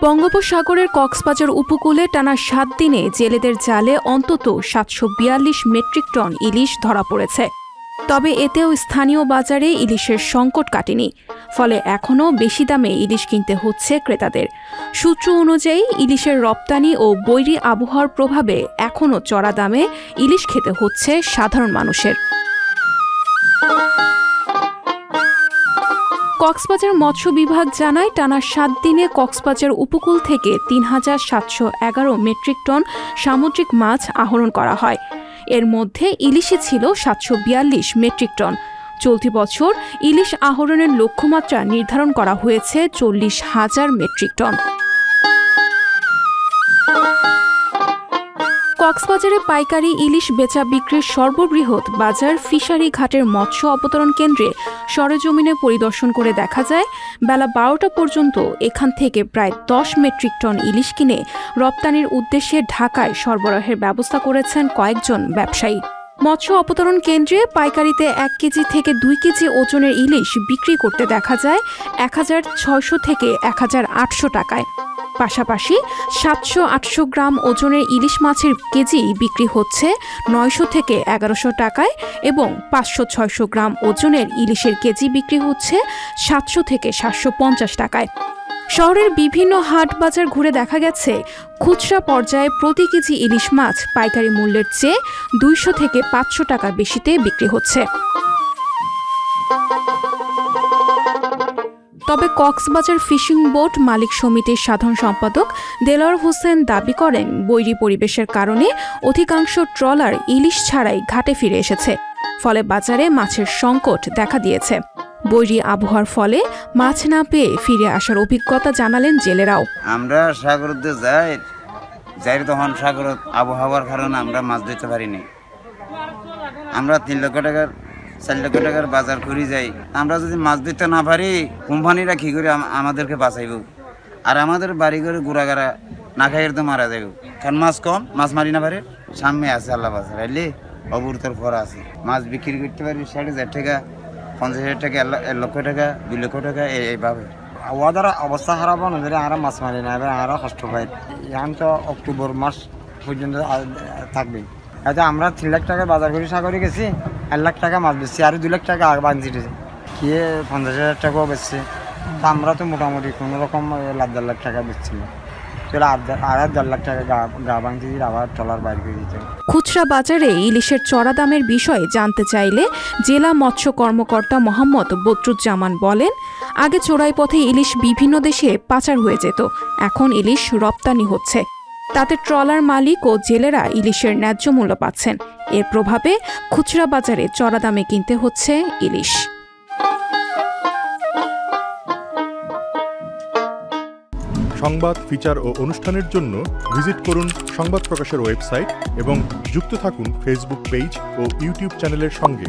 বঙ্গোপসাগরের কক্সবাজার উপকূলে টানা ৭ দিনে জেলেদের জালে অন্তত ৭৪২ মেট্রিক টন ইলিশ ধরা পড়েছে। তবে এতেও স্থানীয় বাজারে ইলিশের সংকট কাটেনি, ফলে এখনও বেশি দামে ইলিশ কিনতে হচ্ছে ক্রেতাদের। সূত্র অনুযায়ী ইলিশের রপ্তানি ও বৈরী আবহাওয়ার প্রভাবে এখনও চড়া দামে ইলিশ খেতে হচ্ছে সাধারণ মানুষের। কক্সবাজার মৎস্য বিভাগ জানায়, টানা ৭ দিনে কক্সবাজার উপকূল থেকে ৩৭১১ মেট্রিক টন সামুদ্রিক মাছ আহরণ করা হয়। এর মধ্যে ইলিশে ছিল ৭৪২ মেট্রিক টন। চলতি বছর ইলিশ আহরণের লক্ষ্যমাত্রা নির্ধারণ করা হয়েছে ৪০,০০০ মেট্রিক টন। কক্সবাজারে পাইকারি ইলিশ বেচা বিক্রির সর্ববৃহৎ বাজার ফিশারি ঘাটের মৎস্য অবতরণ কেন্দ্রে সরেজমিনে পরিদর্শন করে দেখা যায়, বেলা ১২টা পর্যন্ত এখান থেকে প্রায় ১০ মেট্রিক টন ইলিশ কিনে রপ্তানির উদ্দেশ্যে ঢাকায় সরবরাহের ব্যবস্থা করেছেন কয়েকজন ব্যবসায়ী। মৎস্য অবতরণ কেন্দ্রে পাইকারিতে ১ কেজি থেকে ২ কেজি ওজনের ইলিশ বিক্রি করতে দেখা যায় ১৬০০ থেকে ১৮০০ টাকায়। পাশাপাশি ৭০০-৮০০ গ্রাম ওজনের ইলিশ মাছের কেজি বিক্রি হচ্ছে ৯০০ থেকে ১১০০ টাকায় এবং ৫০০-৬০০ গ্রাম ওজনের ইলিশের কেজি বিক্রি হচ্ছে ৭০০ থেকে ৭৫০ টাকায়। শহরের বিভিন্ন হাট বাজার ঘুরে দেখা গেছে, খুচরা পর্যায়ে প্রতি কেজি ইলিশ মাছ পাইকারি মূল্যের চেয়ে ২০০ থেকে ৫০০ টাকা বেশিতে বিক্রি হচ্ছে। তবে কক্সবাজার ফিশিং বোট মালিক সমিতির সাধারণ সম্পাদক দেলোয়ার হোসেন দাবি করেন, বৈরী পরিবেশের কারণে অধিকাংশ ট্রলার ইলিশ ছাড়াই ঘাটে ফিরে এসেছে, ফলে বাজারে মাছের সংকট দেখা দিয়েছে। বৈরী আবহাওয়ার ফলে মাছ না পেয়ে ফিরে আসার অভিজ্ঞতা জানালেন জেলেরাও। আমরা সাগরতে যাই তখন সাগর আবহাওয়ার কারণে আমরা মাছ ধরতে পারিনি। আমরা ৩ লক্ষ টাকার ৪ লক্ষ টাকার বাজার করে যাই। আমরা যদি মাছ ধরতে না পারি, কোম্পানিরা কি করে আমাদেরকে বাঁচাইব? আর আমাদের বাড়ি করে গুড়াগাড়া না খাইয়ের তো মারা যাইব, কারণ মাছ কম, মাছ মারি না পারে। সামনে আছে আল্লাহ বাজার আইলে অবুরতর ফর আছে, মাছ বিক্রি করতে পারি ৬০,০০০ টাকা, ৫০,০০০ টাকা, ১ লক্ষ টাকা, ২ লক্ষ টাকা, এইভাবে। ওদের অবস্থা খারাপ অনুযায়ী আর মাছ মারি না, এবার আরও কষ্ট পাই। এখন তো অক্টোবর মাস পর্যন্ত থাকবে। এতে আমরা ৩ লাখ টাকা বাজার করে সাগরে গেছি, ১ লাখ টাকা মাছ বেচছি, আর ২ লাখ টাকা বাঁধছি খেয়ে ৫০,০০০ টাকাও বেচছে। তা আমরা তো মোটামুটি কোনো রকম ১.৫ লাখ টাকা বেচছিল, আর ১.৫ লাখ টাকা গা ভাঙছি, আবার ট্রলার বাইর করে দিতে। খুচরা বাজারে ইলিশের চড়া দামের বিষয়ে জানতে চাইলে জেলা মৎস্য কর্মকর্তা মোহাম্মদ বদরুজ্জামান বলেন, আগে চোরাই পথে ইলিশ বিভিন্ন দেশে পাচার হয়ে যেত, এখন ইলিশ রপ্তানি হচ্ছে। তাতে ট্রলার মালিক ও জেলেরা ইলিশের ন্যায্য মূল্য পাচ্ছেন। এর প্রভাবে খুচরা বাজারে চড়া দামে কিনতে হচ্ছে ইলিশ। সংবাদ, ফিচার ও অনুষ্ঠানের জন্য ভিজিট করুন সংবাদ প্রকাশের ওয়েবসাইট এবং যুক্ত থাকুন ফেসবুক পেজ ও ইউটিউব চ্যানেলের সঙ্গে।